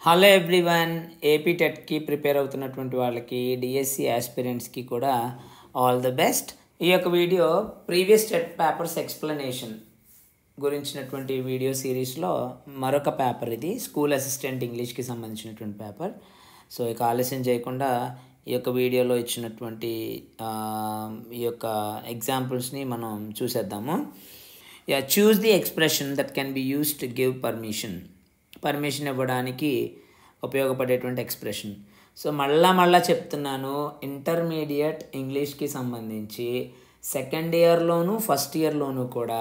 Hello everyone, AP టెట్కి prepare అవుతున్నటువంటి వాళ్ళకి, DSC ఆస్పిరెంట్స్కి కూడా ఆల్ ది బెస్ట్. ఈ యొక్క video previous TET papers explanation గురించినటువంటి వీడియో సిరీస్లో మరొక పేపర్. ఇది స్కూల్ అసిస్టెంట్ ఇంగ్లీష్కి సంబంధించినటువంటి పేపర్. సో ఇక ఆలస్యం చేయకుండా ఈ యొక్క వీడియోలో ఇచ్చినటువంటి ఈ యొక్క ఎగ్జాంపుల్స్ని మనం చూసేద్దాము. Choose the expression that can be use to give permission ఇవ్వడానికి ఉపయోగపడేటువంటి ఎక్స్ప్రెషన్. సో మళ్ళా చెప్తున్నాను, ఇంటర్మీడియట్ ఇంగ్లీష్కి సంబంధించి సెకండ్ ఇయర్లోను ఫస్ట్ ఇయర్లోనూ కూడా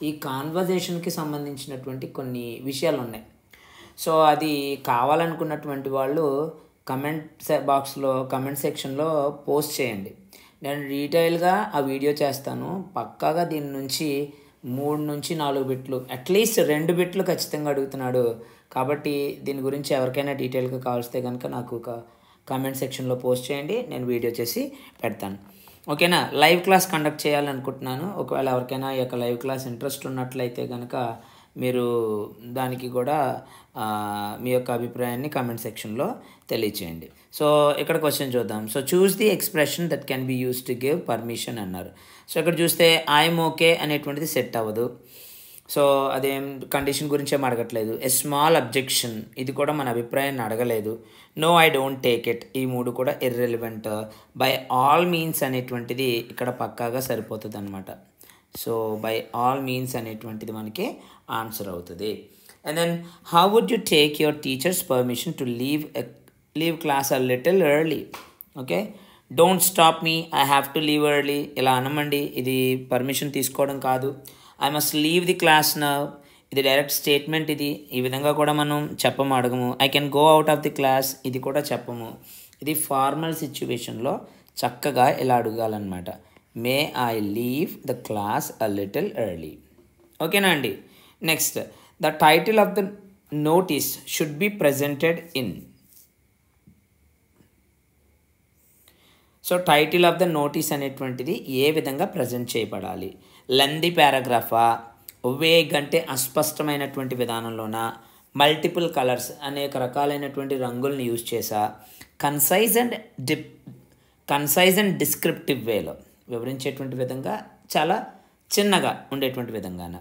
ఈ కాన్వర్జేషన్కి సంబంధించినటువంటి కొన్ని విషయాలు ఉన్నాయి. సో అది కావాలనుకున్నటువంటి వాళ్ళు కమెంట్ బాక్స్లో, కమెంట్ సెక్షన్లో పోస్ట్ చేయండి. నేను డీటెయిల్గా ఆ వీడియో చేస్తాను. పక్కాగా దీని నుంచి 3 నుంచి 4 బిట్లు, అట్లీస్ట్ 2 బిట్లు ఖచ్చితంగా అడుగుతున్నాడు. కాబట్టి దీని గురించి ఎవరికైనా డీటెయిల్గా కావాల్స్తే కనుక నాకు ఒక కామెంట్ సెక్షన్లో పోస్ట్ చేయండి, నేను వీడియో చేసి పెడతాను. ఓకేనా? లైవ్ క్లాస్ కండక్ట్ చేయాలనుకుంటున్నాను. ఒకవేళ ఎవరికైనా ఈ యొక్క లైవ్ క్లాస్ ఇంట్రెస్ట్ ఉన్నట్లయితే కనుక మీరు దానికి కూడా మీ యొక్క అభిప్రాయాన్ని కామెంట్ సెక్షన్లో తెలియచేయండి. సో ఇక్కడ క్వశ్చన్ చూద్దాం. So choose the expression that can be use to give permission అన్నారు. సో ఇక్కడ చూస్తే ఐఎమ్ ఓకే అనేటువంటిది సెట్ అవ్వదు. సో అదేం కండిషన్ గురించి ఏం అడగట్లేదు. ఎ స్మాల్ అబ్జెక్షన్, ఇది కూడా మన అభిప్రాయాన్ని అడగలేదు. No I don't take it, ఈ 3 కూడా ఇర్రెలవెంట్. బై ఆల్ మీన్స్ అనేటువంటిది ఇక్కడ పక్కాగా సరిపోతుంది అనమాట. సో బై ఆల్ మీన్స్ అనేటువంటిది మనకి ఆన్సర్ అవుతుంది. And then how would you take your teacher's permission to leave class a little early? Okay, don't stop me, I have to leave early ఇలా అనమండి. ఇది పర్మిషన్ తీసుకోవడం కాదు. I must leave the class now, ఇది direct statement. ఇది ఈ విధంగా కూడా మనం చెప్పము, అడగము. I can go out of the class, ఇది కూడా చెప్పము. ఇది ఫార్మల్ సిచ్యువేషన్లో చక్కగా ఇలా అడగాలన్నమాట. May I leave the class a little early. ఓకేనా అండి? Next, the title of the notice should be presented in. So title of the notice అనేటువంటిది ఏ విధంగా ప్రజెంట్ చేయబడాలి? లెంది పారాగ్రాఫా, వేగ్ అంటే అస్పష్టమైనటువంటి విధానంలోనా, మల్టిపుల్ కలర్స్ అనేక రకాలైనటువంటి రంగుల్ని యూజ్ చేసా, కన్సైజ్ అండ్ డిస్క్రిప్టివ్ వేలో వివరించేటువంటి విధంగా, చాలా చిన్నగా ఉండేటువంటి విధంగాన.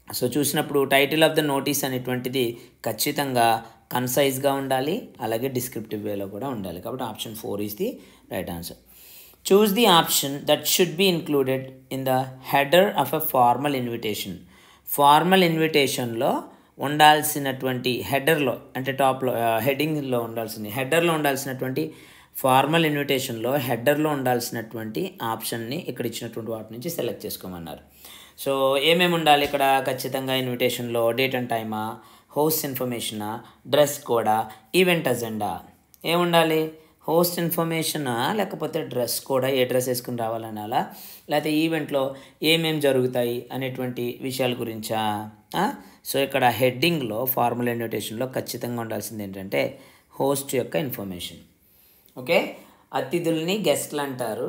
సో చూసినప్పుడు టైటిల్ ఆఫ్ ద నోటీస్ అనేటువంటిది ఖచ్చితంగా కన్సైజ్గా ఉండాలి, అలాగే డిస్క్రిప్టివ్ వేలో కూడా ఉండాలి. కాబట్టి option 4 is the right answer. Choose the option that should be included in the header of a formal invitation. Formal ఇన్విటేషన్లో ఉండాల్సినటువంటి హెడర్లో, అంటే టాప్లో హెడ్డింగ్లో ఉండాల్సింది, హెడర్లో ఉండాల్సినటువంటి ఫార్మల్ ఇన్విటేషన్లో హెడర్లో ఉండాల్సినటువంటి ఆప్షన్ని ఇక్కడ ఇచ్చినటువంటి వాటి నుంచి సెలెక్ట్ చేసుకోమన్నారు. సో ఏమేమి ఉండాలి ఇక్కడ? ఖచ్చితంగా ఇన్విటేషన్లో డేట్ అండ్ టైమా, హోస్ట్ ఇన్ఫర్మేషనా, డ్రెస్ కోడా, ఈవెంట్ అజెండా. ఏముండాలి? హోస్ట్ ఇన్ఫర్మేషనా, లేకపోతే డ్రెస్ కోడా, ఏ డ్రెస్ వేసుకుని రావాలనాలా, లేకపోతే ఈవెంట్లో ఏమేమి జరుగుతాయి అనేటువంటి విషయాల గురించా? సో ఇక్కడ హెడ్డింగ్లో ఫార్మల్ ఇన్విటేషన్లో ఖచ్చితంగా ఉండాల్సింది ఏంటంటే హోస్ట్ యొక్క ఇన్ఫర్మేషన్. ఓకే, అతిథుల్ని గెస్ట్లు అంటారు,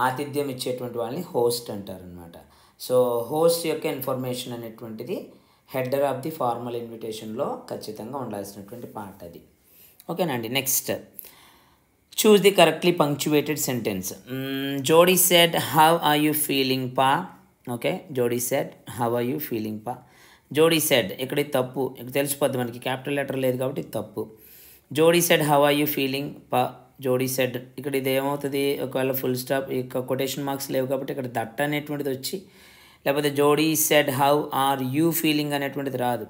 ఆతిథ్యం ఇచ్చేటువంటి వాళ్ళని హోస్ట్ అంటారు అనమాట. సో హోస్ట్ యొక్క ఇన్ఫర్మేషన్ అనేటువంటిది హెడర్ ఆఫ్ ది ఫార్మల్ ఇన్విటేషన్లో ఖచ్చితంగా ఉండాల్సినటువంటి పార్ట్ అది. ఓకేనండి. Next, choose the correctly punctuated sentence. Jodie said how are you feeling pa. Okay, Jodie said how are you feeling పా. జోడీ సెడ్ ఇక్కడ తప్పు, ఇక్కడ తెలిసిపోద్ది మనకి, క్యాపిటల్ లెటర్ లేదు కాబట్టి తప్పు. Jodie said how are you feeling పా. జోడీ సెడ్ ఇక్కడ ఇది ఏమవుతుంది? ఒకవేళ ఫుల్ స్టాప్, ఇక కొటేషన్ మార్క్స్ లేవు కాబట్టి ఇక్కడ దట్ అనేటువంటిది వచ్చి, లేకపోతే Jodie said how are you feeling అనేటువంటిది రాదు.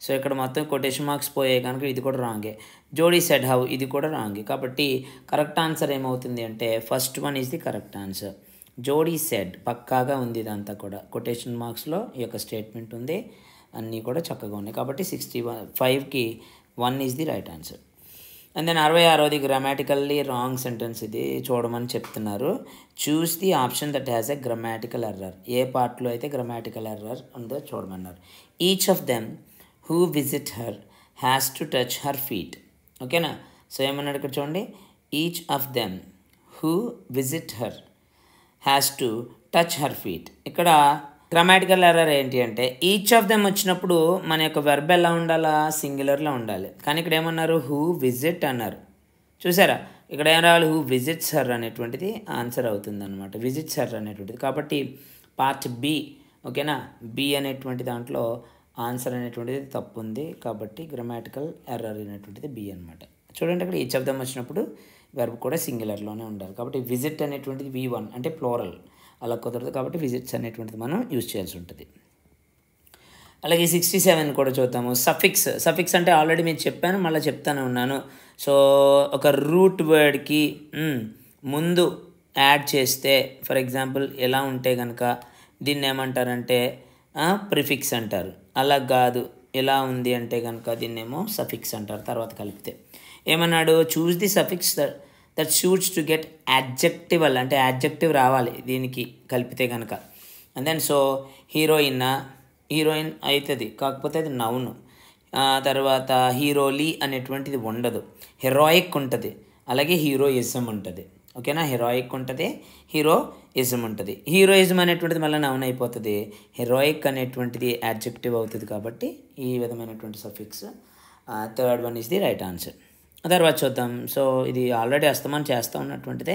సో ఇక్కడ మొత్తం కొటేషన్ మార్క్స్ పోయాయి కనుక ఇది కూడా రాంగే. జోడీ సెడ్ హౌ, ఇది కూడా రాంగే. కాబట్టి కరెక్ట్ ఆన్సర్ ఏమవుతుంది అంటే first one is the correct answer. జోడీ సెడ్ పక్కాగా ఉంది, ఇదంతా కూడా కొటేషన్ మార్క్స్లో ఈ యొక్క స్టేట్మెంట్ ఉంది, అన్నీ కూడా చక్కగా ఉన్నాయి. కాబట్టి 65కి 1 is the right answer. And then 66ది గ్రామాటికల్లీ రాంగ్ సెంటెన్స్, ఇది చూడమని చెప్తున్నారు. Choose the option that has a grammatical error. ఏ పార్ట్లో అయితే గ్రామాటికల్ ఎర్రర్ ఉందో చూడమన్నారు. Each of them who visit her has to touch her feet. ఓకేనా? సో ఏమన్నాడు ఇక్కడ చూడండి, each of them who visit her has to touch her feet. ఇక్కడ గ్రామాటికల్ ఎర్రర్ ఏంటి అంటే ఈచ్ ఆఫ్ దెమ్ వచ్చినప్పుడు మన యొక్క వెర్బ్ ఎలా ఉండాలా, సింగులర్లో ఉండాలి. కానీ ఇక్కడ ఏమన్నారు, హూ విజిట్ అన్నారు. చూసారా, ఇక్కడ ఏం రావాలి, హూ విజిట్స్ హర్ అనేటువంటిది ఆన్సర్ అవుతుంది అనమాట, విజిట్స్ హర్ అనేటువంటిది. కాబట్టి పార్ట్ బి, ఓకేనా, బి అనేటువంటి దాంట్లో ఆన్సర్ అనేటువంటిది తప్పు ఉంది. కాబట్టి గ్రామాటికల్ ఎర్రర్ అనేటువంటిది బి అనమాట. చూడండి, అక్కడ ఈచ్ ఆఫ్ దమ్ వచ్చినప్పుడు వెర్బ్ కూడా సింగులర్లోనే ఉండాలి. కాబట్టి విజిట్ అనేటువంటిది V1 అంటే ప్లోరల్, అలా కుదరదు. కాబట్టి విజిట్స్ అనేటువంటిది మనం యూజ్ చేయాల్సి ఉంటుంది. అలాగే 67 కూడా చూద్దాము. సఫిక్స్ అంటే ఆల్రెడీ మీరు చెప్పాను, మళ్ళీ చెప్తానే ఉన్నాను. సో ఒక రూట్ వర్డ్కి ముందు యాడ్ చేస్తే, ఫర్ ఎగ్జాంపుల్ ఎలా ఉంటే కనుక దీన్ని ఏమంటారంటే ప్రిఫిక్స్ అంటారు. అలా కాదు, ఎలా ఉంది అంటే కనుక దీన్నేమో సఫిక్స్ అంటారు తర్వాత కలిపితే. ఏమన్నాడు, choose the suffix that shoots to get యాడ్జెక్టివల్, అంటే యాడ్జెక్టివ్ రావాలి దీనికి కలిపితే కనుక. అండ్ దెన్ సో హీరోయిన్ అవుతుంది, కాకపోతే అది నౌన్. తర్వాత హీరోలీ అనేటువంటిది ఉండదు, హెరాయిక్ ఉంటుంది. అలాగే హీరోయిజం ఉంటుంది, ఓకేనా, హెరాయిక్ ఉంటుంది, హీరోయిజం ఉంటుంది. హీరోయిజం అనేటువంటిది మళ్ళీ నౌన్ అయిపోతుంది, హెరాయిక్ అనేటువంటిది యాడ్జెక్టివ్ అవుతుంది. కాబట్టి ఈ విధమైనటువంటి suffix third one is the right answer. తర్వాత చూద్దాం. సో ఇది ఆల్రెడీ అస్తమానం చేస్తూ ఉన్నటువంటిదే.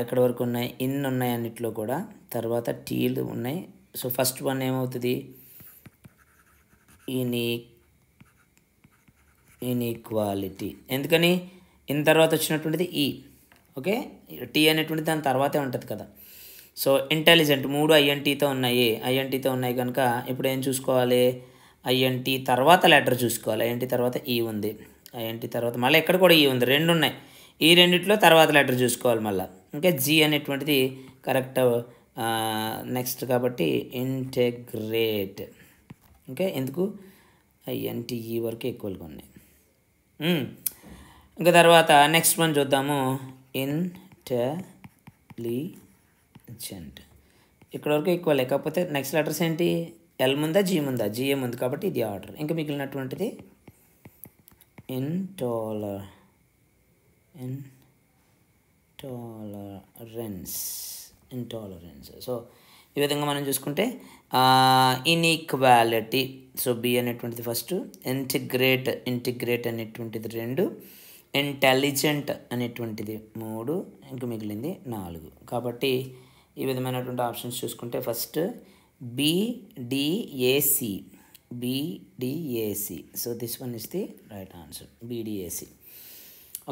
ఎక్కడి వరకు ఉన్నాయి, ఇన్ ఉన్నాయి అన్నిట్లో కూడా, తర్వాత టీలు ఉన్నాయి. సో ఫస్ట్ వన్ ఏమవుతుంది, ఇన్ఈక్వాలిటీ. ఎందుకని, ఇన్ తర్వాత వచ్చినటువంటిది ఈ, ఓకే, టీ అనేటువంటిది దాని తర్వాతే ఉంటుంది కదా. సో ఇంటెలిజెంట్ 3 ఐఎన్టీతో ఉన్నాయి కనుక ఇప్పుడు ఏం చూసుకోవాలి, ఐఎన్టీ తర్వాత లెటర్ చూసుకోవాలి. ఐఎన్టీ తర్వాత ఈ ఉంది, ఐఎన్టీ తర్వాత మళ్ళీ ఎక్కడ కూడా ఈ ఉంది, 2 ఉన్నాయి. ఈ రెండిట్లో తర్వాత లెటర్ చూసుకోవాలి మళ్ళీ. ఓకే, జీ అనేటువంటిది కరెక్ట్ నెక్స్ట్. కాబట్టి ఇంటెగ్రేట్, ఓకే, ఎందుకు ఐఎన్టీఈ వరకు ఈక్వల్గా ఉన్నాయి. ఇంకా తర్వాత నెక్స్ట్ వన్ చూద్దాము, ఇంటెలిజెంట్. ఇక్కడ వరకు ఈక్వల్, కాకపోతే నెక్స్ట్ లెటర్స్ ఏంటి, ఎల్ ముందా జీ ముందా, జిఏ ముందు, కాబట్టి ఇది ఆర్డర్. ఇంకా మిగిలినటువంటిది ఇంటాలరెన్స్. సో ఈ విధంగా మనం చూసుకుంటే ఇన్ఈక్వాలిటీ, సో బి అనేటువంటిది ఫస్ట్, ఇంటిగ్రేట్ అనేటువంటిది 2, ఇంటెలిజెంట్ అనేటువంటిది 3, ఇంకా మిగిలింది 4. కాబట్టి ఈ విధమైనటువంటి ఆప్షన్స్ చూసుకుంటే first BDAC. So this one is the right answer, BDAC.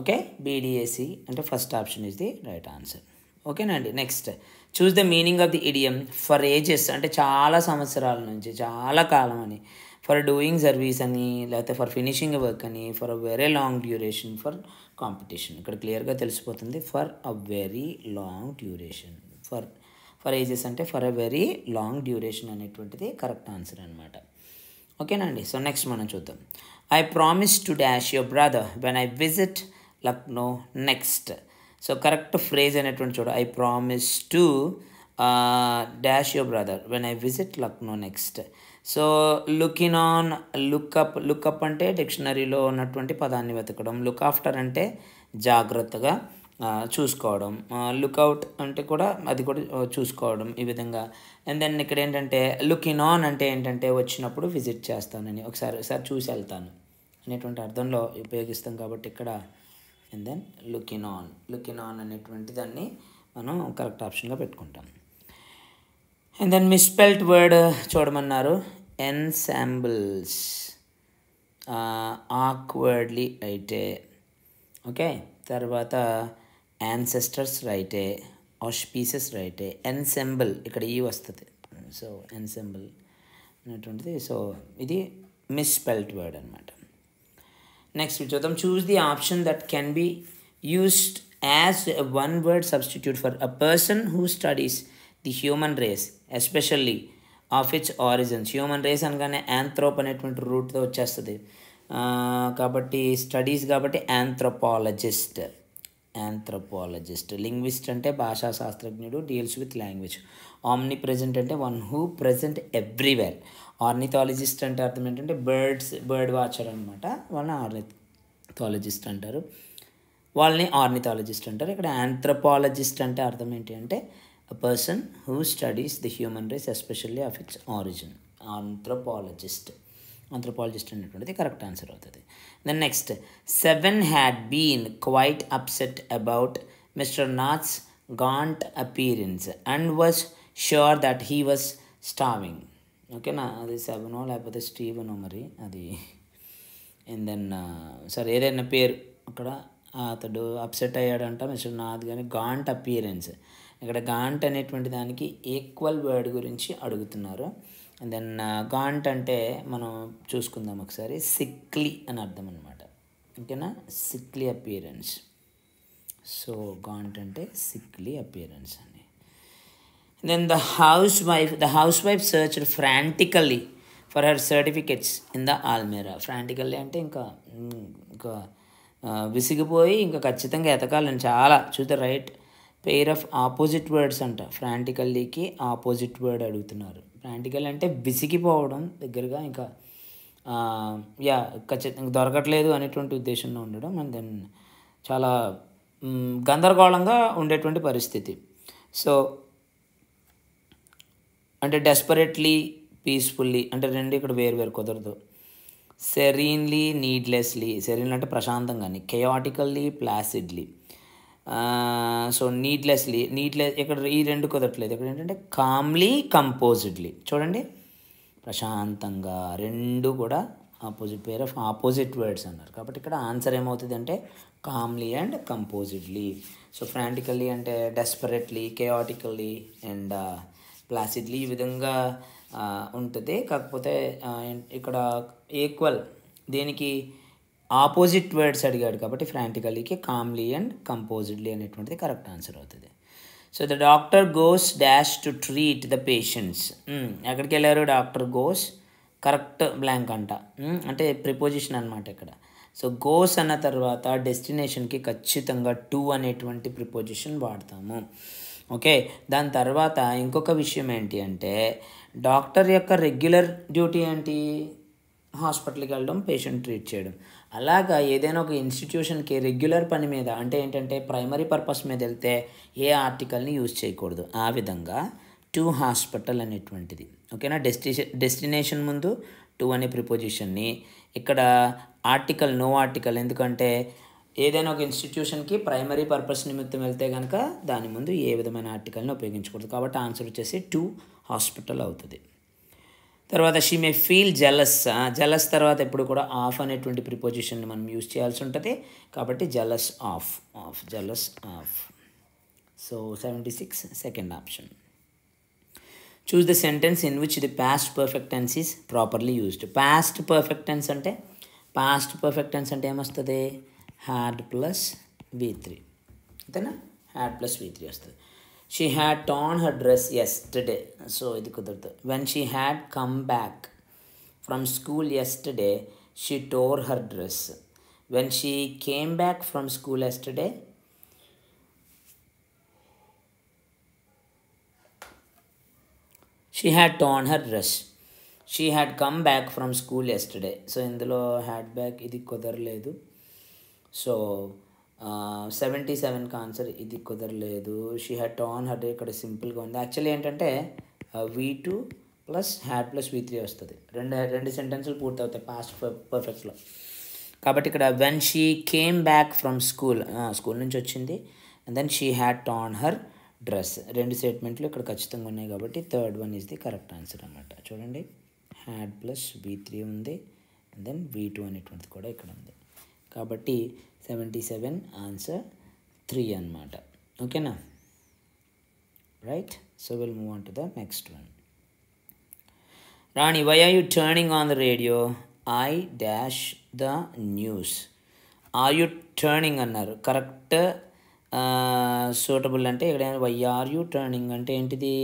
Okay, BDAC అంటే first option is the right answer. ఓకేనా అండి. Next choose the meaning of the idiom for ages, అంటే చాలా సంవత్సరాల నుంచి, చాలా కాలం అని, ఫర్ డూయింగ్ సర్వీస్ అని, లేకపోతే ఫర్ ఫినిషింగ్ వర్క్ అని, for a very long duration, for competition. ఇక్కడ క్లియర్గా తెలిసిపోతుంది, for a very long duration. For ages అంటే for a very long duration అనేటువంటిది కరెక్ట్ ఆన్సర్ అనమాట. ఓకేనా అండి. సో నెక్స్ట్ మనం చూద్దాం. I promise to dash your brother when I visit Lucknow next. So correct phrase అనేటువంటి చూడ, I promise to dash your brother when I visit Lucknow next. So lookup అంటే డిక్షనరీలో ఉన్నటువంటి పదాన్ని వెతకడం, లుక్ ఆఫ్టర్ అంటే జాగ్రత్తగా చూసుకోవడం, లుక్అవుట్ అంటే కూడా అది కూడా చూసుకోవడం, ఈ విధంగా. అండ్ దెన్ ఇక్కడ ఏంటంటే లుకింగ్ ఆన్ అంటే ఏంటంటే వచ్చినప్పుడు విజిట్ చేస్తానని, ఒకసారి చూసి వెళ్తాను అనేటువంటి అర్థంలో ఉపయోగిస్తాం. కాబట్టి ఇక్కడ అండ్ దెన్ లుకింగ్ ఆన్ అనేటువంటి దాన్ని మనం కరెక్ట్ ఆప్షన్గా పెట్టుకుంటాం. అండ్ దెన్ మిస్స్పెల్డ్ వర్డ్ చూడమన్నారు, ఎన్సాంబుల్స్, ఆక్వర్డ్లీ రైటే. ఓకే, తర్వాత యాన్సెస్టర్స్ రైటే, ఆస్పీసెస్ రైటే, ఎన్సెంబుల్ ఇక్కడ ఈ వస్తుంది. సో ఎన్సెంబుల్ అనేటువంటిది, సో ఇది మిస్స్పెల్డ్ వర్డ్ అనమాట. నెక్స్ట్ చూద్దాం. Choose the option that can be used as a one word substitute for a person who studies the human race especially of its origins. Human race అనగానే anthrope అనేటువంటి రూట్తో వచ్చేస్తుంది కాబట్టి studies, కాబట్టి anthropologist. Linguist అంటే భాషా శాస్త్రజ్ఞుడు, deals with language. Omnipresent అంటే one who present everywhere. Ornithologist అంటే అర్థం ఏంటంటే బర్డ్ వాచర్ అనమాట, వాళ్ళని ఆర్నిథాలజిస్ట్ అంటారు. ఇక్కడ యాంథ్రోపాలజిస్ట్ అంటే అర్థం ఏంటి అంటే a person who studies the human race, especially of its origin. Anthropologist అనేటువంటిది కరెక్ట్ ఆన్సర్ అవుతుంది. Then next, 7 had been quite upset about mister Nath's gaunt appearance and was sure that he was starving. ఓకేనా, అది 7 లేకపోతే స్టీవెనో మరి అది. And then సరే ఏదైనా పేరు అక్కడ అతడు అప్సెట్ అయ్యాడంట మిస్టర్ నాథ్ కానీ గాంట్ అపీరెన్స్. ఇక్కడ గాంట్ అనేటువంటి దానికి ఈక్వల్ వర్డ్ గురించి అడుగుతున్నారు. అండ్ దెన్ గాంట్ అంటే మనం చూసుకుందాం ఒకసారి, సిక్లీ అని అర్థం అనమాట. ఓకేనా, సిక్లీ అపియరెన్స్. సో గాంట్ అంటే సిక్లీ అపియరెన్స్ అని. Then the housewife searched frantically for her certificates in the almirah. Frantically అంటే ఇంకా విసిగిపోయి ఇంకా ఖచ్చితంగా ఎతకాలని చాలా చూస్తే right pair of opposite words అంట. ఫ్రాంటికల్లీకి ఆపోజిట్ వర్డ్ అడుగుతున్నారు. ఫ్రాంటికల్ అంటే విసిగిపోవడం దగ్గరగా, ఇంకా ఖచ్చితంగా దొరకట్లేదు అనేటువంటి ఉద్దేశంలో ఉండడం. అండ్ దెన్ చాలా గందరగోళంగా ఉండేటువంటి పరిస్థితి. సో అంటే డెస్పరేట్లీ, పీస్ఫుల్లీ అంటే రెండు ఇక్కడ వేరు కుదరదు. సెరీన్లీ, నీడ్లెస్లీ. సెరీన్ అంటే ప్రశాంతంగాని, కెయాటికల్లీ, ప్లాసిడ్లీ. సో నీడ్లెస్లీ, ఇక్కడ ఈ రెండు కుదరట్లేదు. ఇక్కడ ఏంటంటే కామ్లీ, కంపోజిడ్లీ. చూడండి, ప్రశాంతంగా, రెండు కూడా opposite pair of opposite words అన్నారు. కాబట్టి ఇక్కడ ఆన్సర్ ఏమవుతుంది అంటే కామ్లీ అండ్ కంపోజిడ్లీ. సో ఫ్రాంటికల్లీ అంటే డెస్పరేట్లీ, కెయాటికల్లీ అండ్ ప్లాసిడ్లీ ఈ విధంగా ఉంటుంది. కాకపోతే ఇక్కడ ఈక్వల్ దేనికి ఆపోజిట్ వర్డ్స్ అడిగాడు కాబట్టి ఫ్రాంటికల్లీకి కామ్లీ అండ్ కంపోజిడ్లీ అనేటువంటిది కరెక్ట్ ఆన్సర్ అవుతుంది. So the doctor goes dash to treat the patients. ఎక్కడికి వెళ్ళారు? డాక్టర్ గోస్, కరెక్ట్ బ్లాంక్ అంట, అంటే ప్రిపోజిషన్ అనమాట ఇక్కడ. సో గోస్ అన్న తర్వాత డెస్టినేషన్కి ఖచ్చితంగా టు అనేటువంటి ప్రిపోజిషన్ వాడతాము. ఓకే, దాని తర్వాత ఇంకొక విషయం ఏంటి అంటే డాక్టర్ యొక్క రెగ్యులర్ డ్యూటీ ఏంటి? హాస్పిటల్కి వెళ్ళడం, పేషెంట్ ట్రీట్ చేయడం. అలాగా ఏదైనా ఒక ఇన్స్టిట్యూషన్కి రెగ్యులర్ పని మీద అంటే ఏంటంటే ప్రైమరీ పర్పస్ మీద వెళ్తే ఏ ఆర్టికల్ని యూజ్ చేయకూడదు. ఆ విధంగా టు హాస్పిటల్ అనేటువంటిది. ఓకేనా, డెస్టినేషన్ ముందు టు అనే ప్రిపోజిషన్ని, ఇక్కడ ఆర్టికల్ నో ఆర్టికల్. ఎందుకంటే ఏదైనా ఒక ఇన్స్టిట్యూషన్కి ప్రైమరీ పర్పస్ నిమిత్తం వెళ్తే కనుక దాని ముందు ఏ విధమైన ఆర్టికల్ని ఉపయోగించకూడదు. కాబట్టి ఆన్సర్ వచ్చేసి టు హాస్పిటల్ అవుతుంది. తర్వాత she may feel jealous. Jealous తర్వాత ఎప్పుడు కూడా ఆఫ్ అనేటువంటి ప్రిపోజిషన్ని మనం యూజ్ చేయాల్సి ఉంటుంది. కాబట్టి jealous of, jealous of. So 76 second option. Choose the sentence in which the past perfect tense is properly used. Past perfect tense అంటే ఏమొస్తుంది? Had plus V3. అంతేనా, హ్యాడ్ ప్లస్ V3 వస్తుంది. She had torn her dress yesterday. So ఇది కుదరదు. When she had come back from school yesterday she tore her dress. When she came back from school yesterday she had torn her dress. She had come back from school yesterday. So ఇందులో had back ఇది కుదరలేదు. So 77కి answer ఇది కుదరలేదు. She had torn her day ఇక్కడ సింపుల్గా ఉంది. Actually ఏంటంటే V2 plus had plus V3 వస్తుంది. రెండు సెంటెన్సులు పూర్తవుతాయి పాస్ట్ పర్ఫెక్ట్లో. కాబట్టి ఇక్కడ when she came back from school నుంచి వచ్చింది. And then she had torn her dress. రెండు స్టేట్మెంట్లు ఇక్కడ ఖచ్చితంగా ఉన్నాయి కాబట్టి third one is the correct answer అన్నమాట. చూడండి, హ్యాడ్ ప్లస్ V3 ఉంది, అండ్ దెన్ V2 అనేటువంటిది కూడా ఇక్కడ ఉంది. కాబట్టి 77 ఆన్సర్ 3 అన్నమాట. ఓకేనా, right. So will move on to the next one. Rani, why are you turning on the radio? I dash the news. Are you turning అన్నారు, కరెక్ట్. సూటబుల్ అంటే ఇక్కడ వై ఆర్ యూ టర్నింగ్ అంటే ఏంటిది?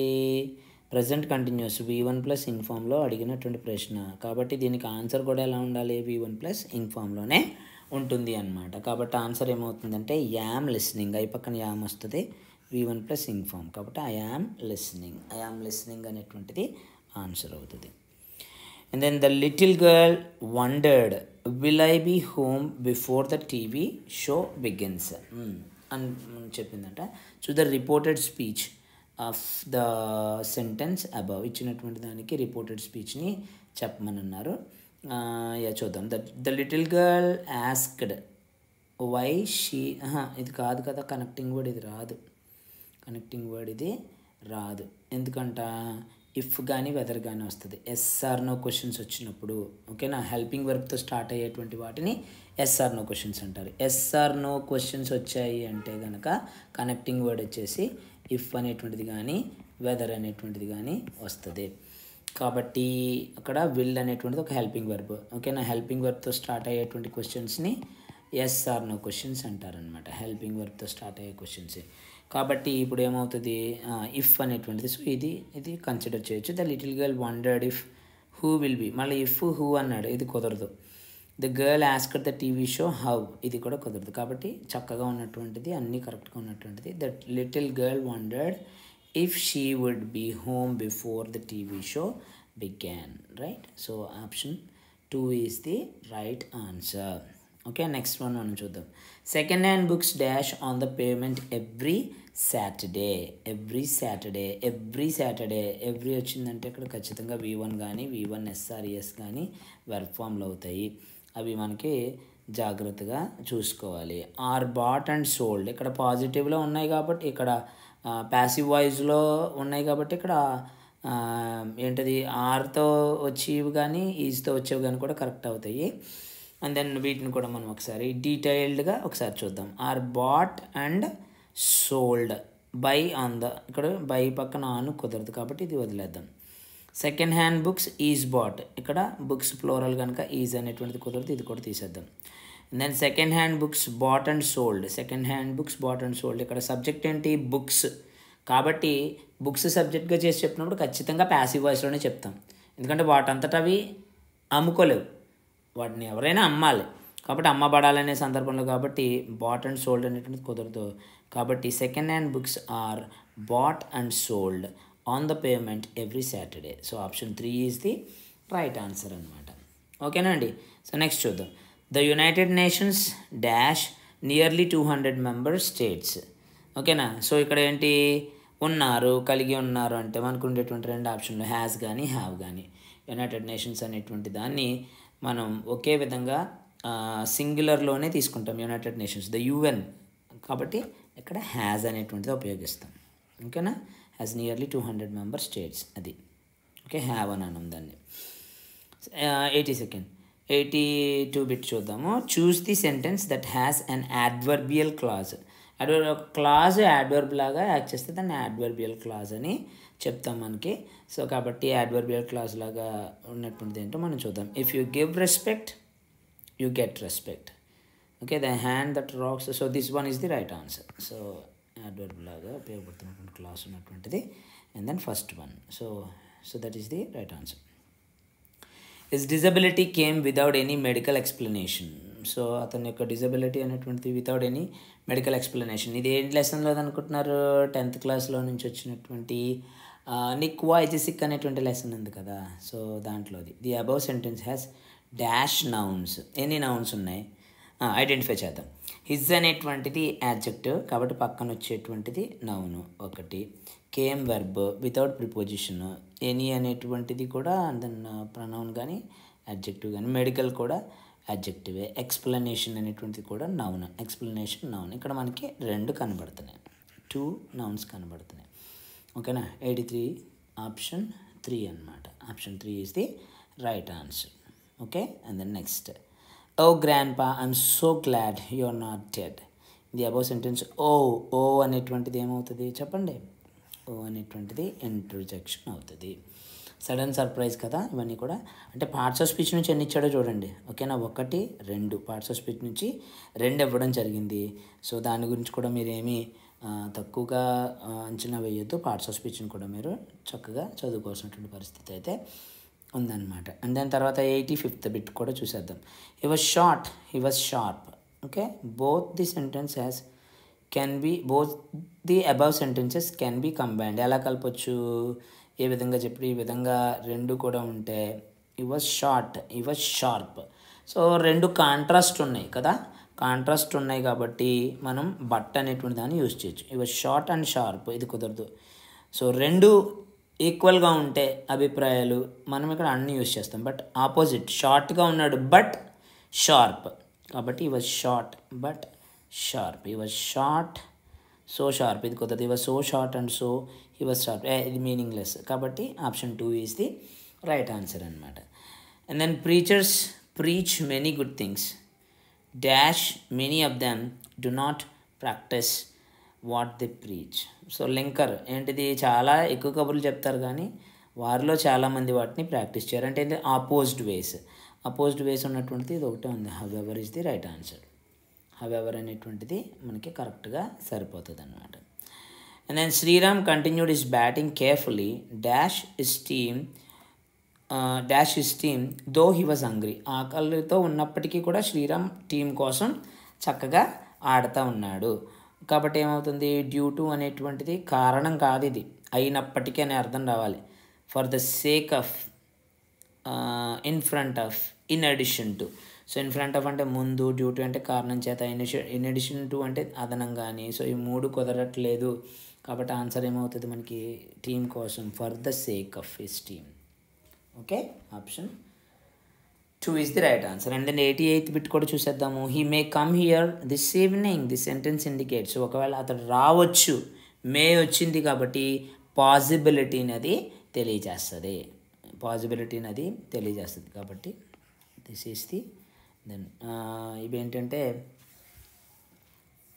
Present continuous V1 plus in ఫామ్లో అడిగినటువంటి ప్రశ్న. కాబట్టి దీనికి ఆన్సర్ కూడా ఎలా ఉండాలి? V1 ప్లస్ ఇన్ ఫామ్లోనే ఉంటుంది అన్నమాట. కాబట్టి ఆన్సర్ ఏమవుతుందంటే యామ్ లిస్నింగ్. అయి పక్కన యామ్ వస్తుంది, V1 ప్లస్ ఇన్ ఫామ్. కాబట్టి ఐ యామ్ లిస్నింగ్ అనేటువంటిది ఆన్సర్ అవుతుంది. And then the little girl wondered will I be home before the TV show begins అని చెప్పిందంట. The reported speech of the sentence above ఇచ్చినటువంటి దానికి reported స్పీచ్ని చెప్పమని అన్నారు. చూద్దాం. The little girl asked why she ఇది కాదు కదా, కనెక్టింగ్ వర్డ్ ఇది రాదు. కనెక్టింగ్ వర్డ్ ఇది రాదు. ఎందుకంట ఇఫ్ కానీ వెదర్ కానీ వస్తుంది. ఎస్ఆర్ నో క్వశ్చన్స్ వచ్చినప్పుడు, ఓకేనా, హెల్పింగ్ వర్బ్తో స్టార్ట్ అయ్యేటువంటి వాటిని ఎస్ఆర్ నో క్వశ్చన్స్ అంటారు. ఎస్ఆర్ నో క్వశ్చన్స్ వచ్చాయి అంటే కనుక కనెక్టింగ్ వర్డ్ వచ్చేసి ఇఫ్ అనేటువంటిది కానీ వెదర్ అనేటువంటిది కానీ వస్తుంది. కాబట్టి అక్కడ విల్ అనేటువంటిది ఒక హెల్పింగ్ వర్బ్, ఓకేనా. హెల్పింగ్ వర్బ్తో స్టార్ట్ అయ్యేటువంటి క్వశ్చన్స్ని ఎస్ఆర్ నో క్వశ్చన్స్ అంటారనమాట. హెల్పింగ్ వర్బ్తో స్టార్ట్ అయ్యే క్వశ్చన్స్. కాబట్టి ఇప్పుడు ఏమవుతుంది, ఇఫ్ అనేటువంటిది. సో ఇది కన్సిడర్ చేయొచ్చు. The little girl wondered if who will be, మళ్ళీ ఇఫ్ హూ అన్నాడు, ఇది కుదరదు. The girl asked the TV show how, ఇది కూడా కుదరదు. కాబట్టి చక్కగా ఉన్నటువంటిది, అన్నీ కరెక్ట్గా ఉన్నటువంటిది. The little girl wondered if she would be home before the TV show began, right. So option 2 is the right answer. Okay, next one మనం చూద్దాం. Second hand books dash on the payment every Saturday. Every వచ్చిందంటే ఇక్కడ ఖచ్చితంగా V1 కానీ V1 SRES కానీ verb ఫామ్లు అవుతాయి. అవి మనకి జాగ్రత్తగా చూసుకోవాలి. ఆర్ బాట్ అండ్ సోల్డ్ ఇక్కడ పాజిటివ్లో ఉన్నాయి కాబట్టి, ఇక్కడ ప్యాసివ్ వాయిస్లో ఉన్నాయి కాబట్టి ఇక్కడ ఏంటది ఆర్తో వచ్చేవి కానీ ఈజ్తో వచ్చేవి కానీ కూడా కరెక్ట్ అవుతాయి. అండ్ దెన్ వీటిని కూడా మనం ఒకసారి డీటెయిల్డ్గా ఒకసారి చూద్దాం. Are bought and sold by on the, ఇక్కడ బై పక్కన ఆన్ కుదరదు కాబట్టి ఇది వదిలేద్దాం. Second hand books is bought, ఇక్కడ బుక్స్ ప్లోరల్ కనుక ఈజ్ అనేటువంటిది కుదరదు, ఇది కూడా తీసేద్దాం. Then second hand books bought and sold. ఇక్కడ సబ్జెక్ట్ ఏంటి, బుక్స్. కాబట్టి బుక్స్ సబ్జెక్ట్గా చేసి చెప్పినప్పుడు ఖచ్చితంగా ప్యాసివ్ వాయిస్లోనే చెప్తాం. ఎందుకంటే వాటంతటా అవి అమ్ముకోలేవు, వాటిని ఎవరైనా అమ్మాలి. కాబట్టి అమ్మబడాలనే సందర్భంలో కాబట్టి బాట్ అండ్ సోల్డ్ అనేటువంటిది కుదరదు. కాబట్టి second hand books are bought and sold on the payment every Saturday. So option 3 is the right answer అనమాట. ఓకేనా అండి. సో నెక్స్ట్ చూద్దాం. The United Nations dash nearly 200 member states. ఓకేనా. సో ఇక్కడ ఏంటి, కలిగి ఉన్నారు అంటే మనకు ఉండేటువంటి 2 ఆప్షన్లు హ్యాస్ కానీ హ్యావ్ కానీ. యునైటెడ్ నేషన్స్ అనేటువంటి దాన్ని మనం ఒకే విధంగా సింగులర్లోనే తీసుకుంటాం. యునైటెడ్ నేషన్స్ ద UN, కాబట్టి ఇక్కడ హ్యాజ్ అనేటువంటిది ఉపయోగిస్తాం. ఓకేనా. హ్యాస్ నియర్లీ 200 మెంబర్ స్టేట్స్, అది ఓకే. హ్యావ్ అని అన్నాం దాన్ని. 82 బిట్ చూద్దాము. Choose the sentence that has an adverbial clause. Clause adverb లాగా యాక్ట్ చేస్తే దాన్ని యాడ్వర్బియల్ క్లాజ్ అని చెప్తాం మనకి. సో కాబట్టి యాడ్వర్బియల్ క్లాజ్ లాగా ఉన్నటువంటిది ఏంటో మనం చూద్దాం. If you give respect you get respect. Okay, the hand that rocks. So this one is the right answer. So adverb లాగా ఉపయోగపడుతున్నటువంటి క్లాస్ ఉన్నటువంటిది. And then first one. So that is the right answer. His disability came without any medical explanation. So అతని యొక్క disability అనేటువంటిది without any medical explanation. ఇది ఏంటి లెసన్లో అనుకుంటున్నారు, 10th క్లాస్లో నుంచి వచ్చినటువంటి నిక్వా ఇజిసిక్ అనేటువంటి లెసన్ ఉంది కదా. సో దాంట్లోది the above sentence has dash nouns. ఎన్ని నౌన్స్ ఉన్నాయి ఐడెంటిఫై చేద్దాం. హిజ్ అనేటువంటిది యాడ్జెక్టివ్ కాబట్టి పక్కన వచ్చేటువంటిది నౌను ఒకటి. Came verb without preposition. Any అనేటువంటిది కూడా దెన్ ప్రనౌన్ కానీ యాడ్జెక్టివ్ కానీ. మెడికల్ కూడా యాడ్జెక్టివే. ఎక్స్ప్లెనేషన్ అనేటువంటిది కూడా నౌన్. Explanation noun. ఇక్కడ మనకి 2 కనబడుతున్నాయి, 2 నౌన్స్ కనబడుతున్నాయి. ఓకేనా. 83 ఆప్షన్ 3 అనమాట. Option 3 is the right answer. Okay. And then next. Oh grandpa I'm so glad you are not dead. The above sentence oh అనేటువంటిది ఏమవుతుంది చెప్పండి. ఓ అనేటువంటిది ఇంటర్జెక్షన్ అవుతుంది. సడన్ సర్ప్రైజ్ కదా ఇవన్నీ కూడా. అంటే పార్ట్స్ ఆఫ్ స్పీచ్ నుంచి ఎన్ని ఇచ్చాడో చూడండి. ఓకేనా. 1 2 పార్ట్స్ ఆఫ్ స్పీచ్ నుంచి 2 ఇవ్వడం జరిగింది. సో దాని గురించి కూడా మీరేమీ తక్కువగా అంచనా వేయొద్దు. పార్ట్స్ ఆఫ్ స్పీచ్ని కూడా మీరు చక్కగా చదువుకోవాల్సినటువంటి పరిస్థితి అయితే ఉందన్నమాట. అండ్ దాని తర్వాత 85th బిట్ కూడా చూసేద్దాం. He was sharp. Okay. Both the above sentences can be combined. ఎలా కలపచ్చు, ఏ విధంగా చెప్పి ఈ విధంగా 2 కూడా ఉంటే he was sharp. So 2 contrast ఉన్నాయి కదా. కాంట్రాస్ట్ ఉన్నాయి కాబట్టి మనం బట్ అనేటువంటి దాన్ని యూజ్ చేయొచ్చు. He was short and sharp, ఇది కుదరదు. సో రెండు ఈక్వల్గా ఉంటే అభిప్రాయాలు మనం ఇక్కడ అన్ని యూజ్ చేస్తాం. బట్ ఆపోజిట్, షార్ట్గా ఉన్నాడు బట్ షార్ప్, కాబట్టి he was short but sharp. He was short so sharp, ఇది కొత్తది. He was so short and so he was sharp, ఇది మీనింగ్లెస్. కాబట్టి option 2 is the right answer అనమాట. And then preachers preach many good things dash many of them do not practise what the preach. So linker ఏంటిది, చాలా ఎక్కువ కబుర్లు చెప్తారు కానీ వారిలో చాలామంది వాటిని ప్రాక్టీస్ చేయరు. అంటే ఏంటి, అపోజ్డ్ వేస్ ఉన్నటువంటిది ఇది ఒకటే ఉంది. However is the right answer. However అనేటువంటిది మనకి కరెక్ట్గా సరిపోతుంది అనమాట. And then Sriram continued his batting carefully dash his team though he was hungry. ఆకలితో ఉన్నప్పటికీ కూడా శ్రీరామ్ టీం కోసం చక్కగా ఆడుతూ ఉన్నాడు. కాబట్టి ఏమవుతుంది, డ్యూ టు అనేటువంటిది కారణం కాదు, ఇది అయినప్పటికీ అనే అర్థం రావాలి. For the sake of, in front of, in addition to. So in front of అంటే ముందు, డ్యూ టు అంటే కారణం చేత, ఇన్ అడిషన్ టు అంటే అదనంగాని. సో ఈ మూడు కుదరట్లేదు కాబట్టి ఆన్సర్ ఏమవుతుంది మనకి, టీం కోసం, for the sake of his team. Okay, option 2 is the right answer. And then 88th bit కూడా చూసేద్దాము. He may come here this evening, this sentence indicates. ఒకవేళ అతడు రావచ్చు, మే వచ్చింది కాబట్టి పాసిబిలిటీని అది తెలియజేస్తుంది, కాబట్టి దిస్ ఈస్ ది. దెన్ ఇవేంటంటే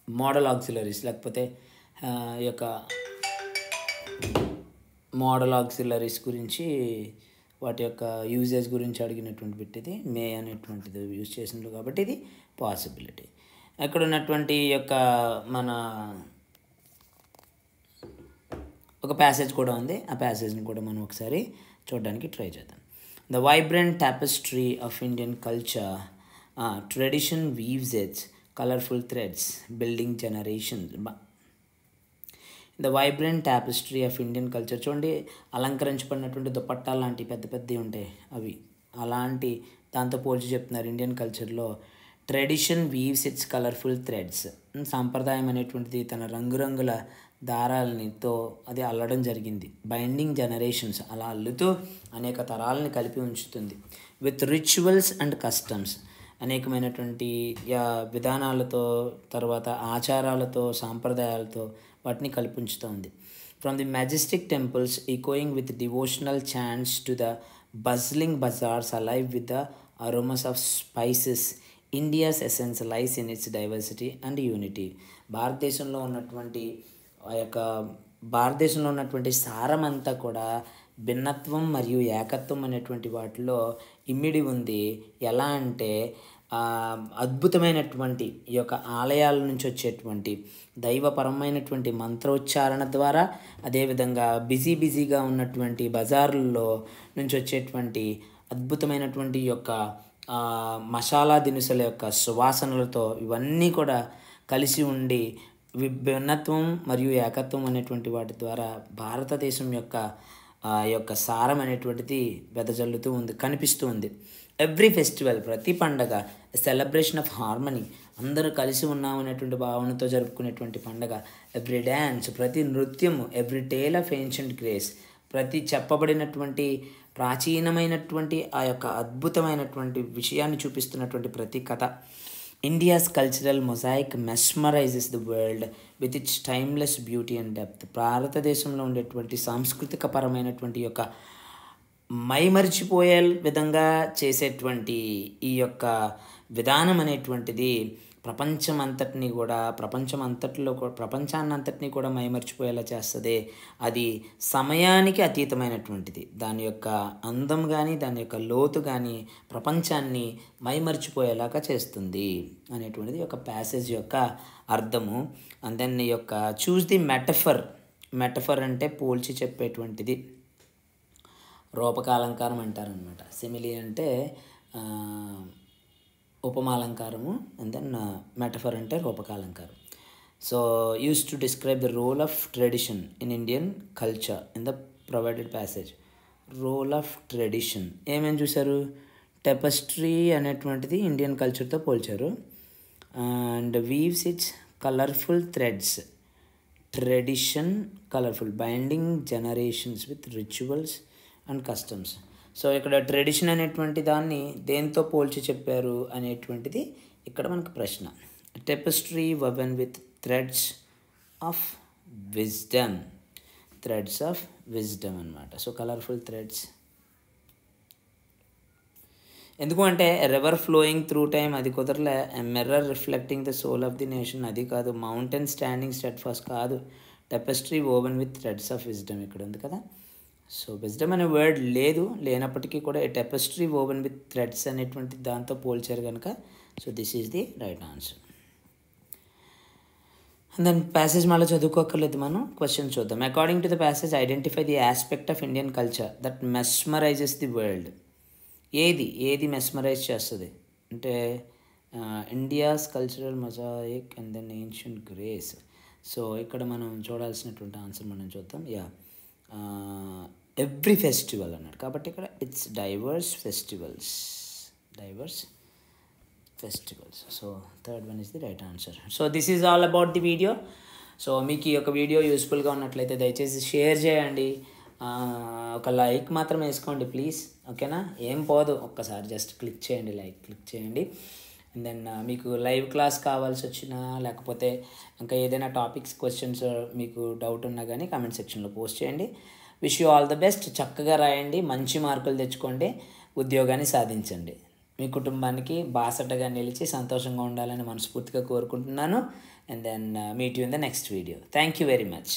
మోడల్ ఆక్సిలరీస్, లేకపోతే ఈ యొక్క మోడల్ ఆక్సిలరీస్ గురించి, వాటి యొక్క యూజెస్ గురించి అడిగినటువంటి బిట్ ఇది. మే అనేటువంటిది యూజ్ చేసిండ్రు కాబట్టి ఇది పాసిబిలిటీ. అక్కడ ఉన్నటువంటి యొక్క మన ఒక ప్యాసేజ్ కూడా ఉంది, ఆ ప్యాసేజ్ని కూడా మనం ఒకసారి చూడడానికి ట్రై చేద్దాం. The vibrant tapestry of Indian culture tradition weaves its colourful threads building generations. The vibrant tapestry of Indian culture, చూడండి అలంకరించబడినటువంటి దుపట్టాలు లాంటి పెద్ద పెద్దవి ఉంటాయి, అవి అలాంటి దాంతో పోల్చి చెప్తున్నారు. ఇండియన్ కల్చర్లో tradition weaves its colourful threads, సాంప్రదాయం అనేటువంటిది తన రంగురంగుల దారాలనితో అది అల్లడం జరిగింది. బైండింగ్ జనరేషన్స్, అలా అల్లుతూ అనేక తరాలని కలిపి ఉంచుతుంది. విత్ రిచువల్స్ అండ్ కస్టమ్స్, అనేకమైనటువంటి విధానాలతో, తర్వాత ఆచారాలతో, సాంప్రదాయాలతో వాటిని కల్పించుతూ ఉంది. From the majestic temples echoing with devotional chants to the bustling bazaars alive with the aromas of spices, India's essence lies in its diversity and unity. భారతదేశంలో ఉన్నటువంటి సారమంతా కూడా భిన్నత్వం మరియు ఏకత్వం అనేటువంటి వాటిలో ఇమిడి ఉంది. ఎలా అంటే అద్భుతమైనటువంటి ఈ యొక్క ఆలయాల నుంచి వచ్చేటువంటి దైవపరమైనటువంటి మంత్రోచ్చారణ ద్వారా, అదేవిధంగా బిజీగా ఉన్నటువంటి బజార్లలో నుంచి వచ్చేటువంటి అద్భుతమైనటువంటి యొక్క మసాలా దినుసుల యొక్క సువాసనలతో ఇవన్నీ కూడా కలిసి ఉండి భిన్నత్వం మరియు ఏకత్వం అనేటువంటి వాటి ద్వారా భారతదేశం యొక్క సారం అనేటువంటిది వెదజల్లుతూ ఉంది, కనిపిస్తూ ఉంది. ఎవ్రీ ఫెస్టివల్, ప్రతి పండగ, సెలబ్రేషన్ ఆఫ్ హార్మనీ, అందరూ కలిసి ఉన్నాం అనేటువంటి భావనతో జరుపుకునేటువంటి పండగ. ఎవ్రీ డ్యాన్స్, ప్రతి నృత్యము, every tale of ancient grace, ప్రతి చెప్పబడినటువంటి ప్రాచీనమైనటువంటి ఆ యొక్క అద్భుతమైనటువంటి విషయాన్ని చూపిస్తున్నటువంటి ప్రతి కథ. India's cultural mosaic mesmerises the world with its timeless beauty and depth. భారతదేశంలో ఉండేటువంటి సాంస్కృతిక పరమైనటువంటి యొక్క మైమరిచిపోయే విధంగా చేసేటువంటి ఈ యొక్క విధానం అనేటువంటిది ప్రపంచాన్నంతటిని కూడా మైమరిచిపోయేలా చేస్తుంది. అది సమయానికి అతీతమైనటువంటిది. దాని యొక్క అందం కానీ, దాని యొక్క లోతు కానీ ప్రపంచాన్ని మైమరిచిపోయేలాగా చేస్తుంది అనేటువంటిది ఒక ప్యాసేజ్ యొక్క అర్థము. అండ్ దెన్ ఈ యొక్క చూస్ ది మెటఫర్ అంటే పోల్చి చెప్పేటువంటిది, రూపకాలంకారం అంటారనమాట. సిమిలి అంటే ఉపమాలంకారము, అండ్ దెన్ మెటఫర్ అంటే రూపకాలంకారం. So use to describe the role of tradition in Indian culture in the provided passage. Role of tradition ఏమేమి చూశారు, టెపస్ట్రీ అనేటువంటిది ఇండియన్ కల్చర్తో పోల్చారు. And weaves its colourful threads tradition colourful binding generations with rituals and customs. So ఇక్కడ tradition అనేటువంటి దాన్ని దేంతో పోల్చి చెప్పారు అనేటువంటిది ఇక్కడ మనకు ప్రశ్న. Tapestry woven with threads of wisdom, threads of wisdom అనమాట. So colourful threads. ఎందుకు అంటే రివర్ ఫ్లోయింగ్ త్రూ టైమ్ అది కుదరలే. Mirror reflecting the soul of the nation అది కాదు. మౌంటైన్ స్టాండింగ్ స్టెడ్ ఫాస్ట్ కాదు. Tapestry woven with threads of wisdom ఇక్కడ ఉంది కదా. సో విజ్డమ్ అనే వర్డ్ లేదు, లేనప్పటికీ కూడా టెపెస్ట్రీ ఓవెన్ విత్ థ్రెడ్స్ అనేటువంటి దాంతో పోల్చారు కనుక so this is the right answer. దాని ప్యాసేజ్ మళ్ళీ చదువుకోకర్లేదు, మనం క్వశ్చన్ చూద్దాం. According to the passage identify the aspect of Indian culture that mesmerises the world. ఏది మెస్మరైజ్ చేస్తుంది అంటే India's cultural mosaic and then ancient grace. So ఇక్కడ మనం చూడాల్సినటువంటి ఆన్సర్ మనం చూద్దాం. ఎవ్రీ ఫెస్టివల్ అన్నాడు కాబట్టి ఇక్కడ it's divorce festivals. So third one is the right answer. So this is all about the video. So మీకు ఈ యొక్క వీడియో యూస్ఫుల్గా ఉన్నట్లయితే దయచేసి షేర్ చేయండి, ఒక లైక్ మాత్రం వేసుకోండి ప్లీజ్, ఓకేనా. ఏం పోదు, ఒక్కసారి జస్ట్ క్లిక్ చేయండి, లైక్ క్లిక్ చేయండి. అండ్ దెన్ మీకు లైవ్ క్లాస్ కావాల్సి వచ్చినా లేకపోతే ఇంకా ఏదైనా టాపిక్స్ క్వశ్చన్స్ మీకు డౌట్ ఉన్నా కానీ కామెంట్ సెక్షన్లో పోస్ట్ చేయండి. Wish you all the best. చక్కగా రాయండి, మంచి మార్కులు తెచ్చుకోండి, ఉద్యోగాన్ని సాధించండి, మీ కుటుంబానికి బాసటగా నిలిచి సంతోషంగా ఉండాలని మనస్ఫూర్తిగా కోరుకుంటున్నాను. And then meet you in the next video. Thank you very much.